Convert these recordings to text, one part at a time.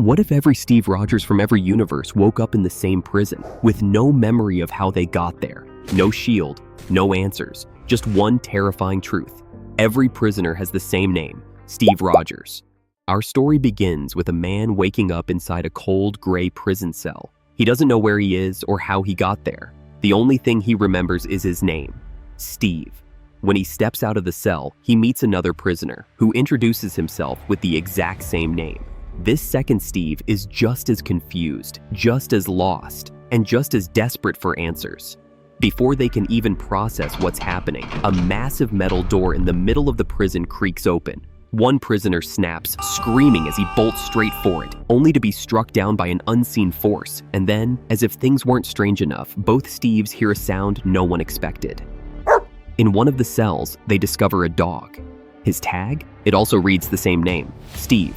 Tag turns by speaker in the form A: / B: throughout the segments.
A: What if every Steve Rogers from every universe woke up in the same prison, with no memory of how they got there? No shield, no answers, just one terrifying truth. Every prisoner has the same name, Steve Rogers. Our story begins with a man waking up inside a cold, gray prison cell. He doesn't know where he is or how he got there. The only thing he remembers is his name, Steve. When he steps out of the cell, he meets another prisoner who introduces himself with the exact same name. This second Steve is just as confused, just as lost, and just as desperate for answers. Before they can even process what's happening, a massive metal door in the middle of the prison creaks open. One prisoner snaps, screaming as he bolts straight for it, only to be struck down by an unseen force. And then, as if things weren't strange enough, both Steves hear a sound no one expected. In one of the cells, they discover a dog. His tag? It also reads the same name, Steve.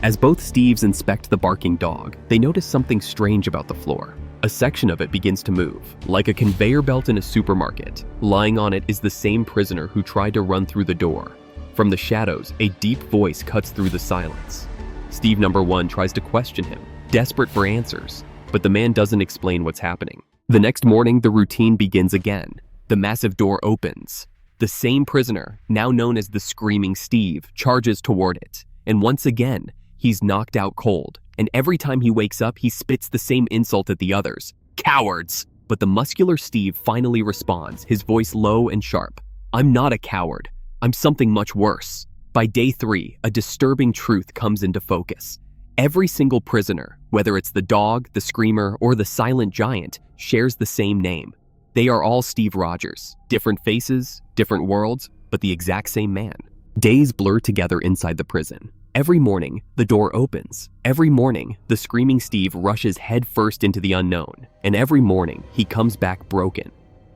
A: As both Steves inspect the barking dog, they notice something strange about the floor. A section of it begins to move, like a conveyor belt in a supermarket. Lying on it is the same prisoner who tried to run through the door. From the shadows, a deep voice cuts through the silence. Steve number 1 tries to question him, desperate for answers, but the man doesn't explain what's happening. The next morning, the routine begins again. The massive door opens. The same prisoner, now known as the Screaming Steve, charges toward it. And once again, he's knocked out cold. And every time he wakes up, he spits the same insult at the others. Cowards! But the muscular Steve finally responds, his voice low and sharp. I'm not a coward. I'm something much worse. By day 3, a disturbing truth comes into focus. Every single prisoner, whether it's the dog, the screamer, or the silent giant, shares the same name. They are all Steve Rogers. Different faces, different worlds, but the exact same man. Days blur together inside the prison. Every morning, the door opens. Every morning, the Screaming Steve rushes headfirst into the unknown. And every morning, he comes back broken.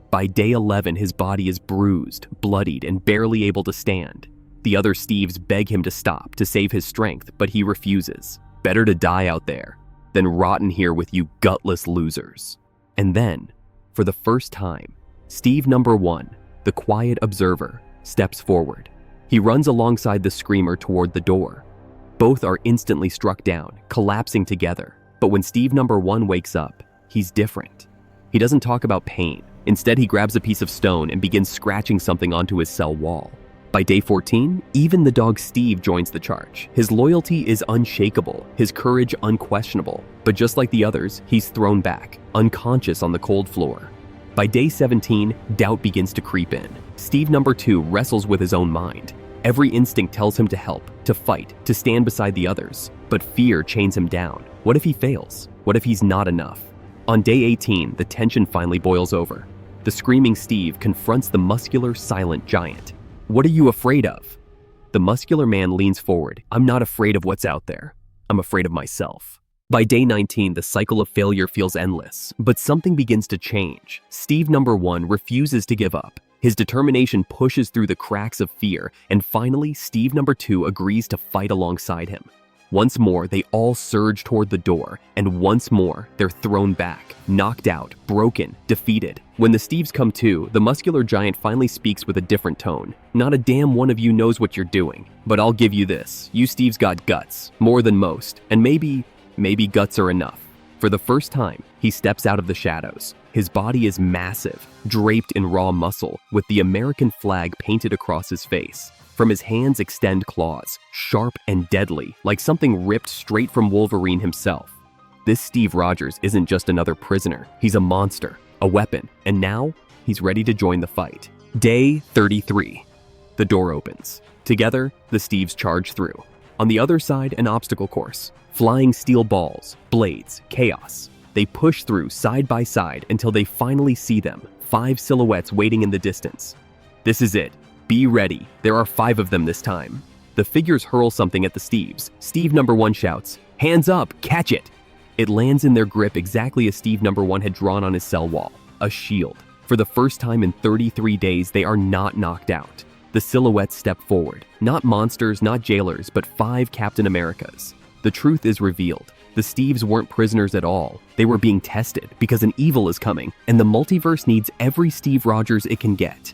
A: By day 11, his body is bruised, bloodied, and barely able to stand. The other Steves beg him to stop, to save his strength, but he refuses. Better to die out there than rot in here with you gutless losers. And then, for the first time, Steve number 1, the quiet observer, steps forward. He runs alongside the screamer toward the door. Both are instantly struck down, collapsing together. But when Steve number 1 wakes up, he's different. He doesn't talk about pain. Instead, he grabs a piece of stone and begins scratching something onto his cell wall. By day 14, even the dog Steve joins the charge. His loyalty is unshakable, his courage unquestionable. But just like the others, he's thrown back, unconscious on the cold floor. By day 17, doubt begins to creep in. Steve number 2 wrestles with his own mind. Every instinct tells him to help, to fight, to stand beside the others. But fear chains him down. What if he fails? What if he's not enough? On day 18, the tension finally boils over. The Screaming Steve confronts the muscular, silent giant. What are you afraid of? The muscular man leans forward. I'm not afraid of what's out there. I'm afraid of myself. By day 19, the cycle of failure feels endless, but something begins to change. Steve number 1 refuses to give up. His determination pushes through the cracks of fear, and finally, Steve number 2 agrees to fight alongside him. Once more, they all surge toward the door, and once more, they're thrown back, knocked out, broken, defeated. When the Steves come to, the muscular giant finally speaks with a different tone. Not a damn one of you knows what you're doing, but I'll give you this. You Steves got guts, more than most, and maybe guts are enough. For the first time, he steps out of the shadows. His body is massive, draped in raw muscle, with the American flag painted across his face. From his hands extend claws, sharp and deadly, like something ripped straight from Wolverine himself. This Steve Rogers isn't just another prisoner. He's a monster, a weapon, and now he's ready to join the fight. Day 33. The door opens. Together, the Steves charge through. On the other side, an obstacle course. Flying steel balls, blades, chaos. They push through side by side until they finally see them, 5 silhouettes waiting in the distance. This is it. Be ready. There are 5 of them this time. The figures hurl something at the Steves. Steve number 1 shouts, "Hands up, catch it!" It lands in their grip exactly as Steve number 1 had drawn on his cell wall, a shield. For the first time in 33 days, they are not knocked out. The silhouettes step forward. Not monsters, not jailers, but 5 Captain Americas. The truth is revealed. The Steves weren't prisoners at all. They were being tested because an evil is coming, and the multiverse needs every Steve Rogers it can get.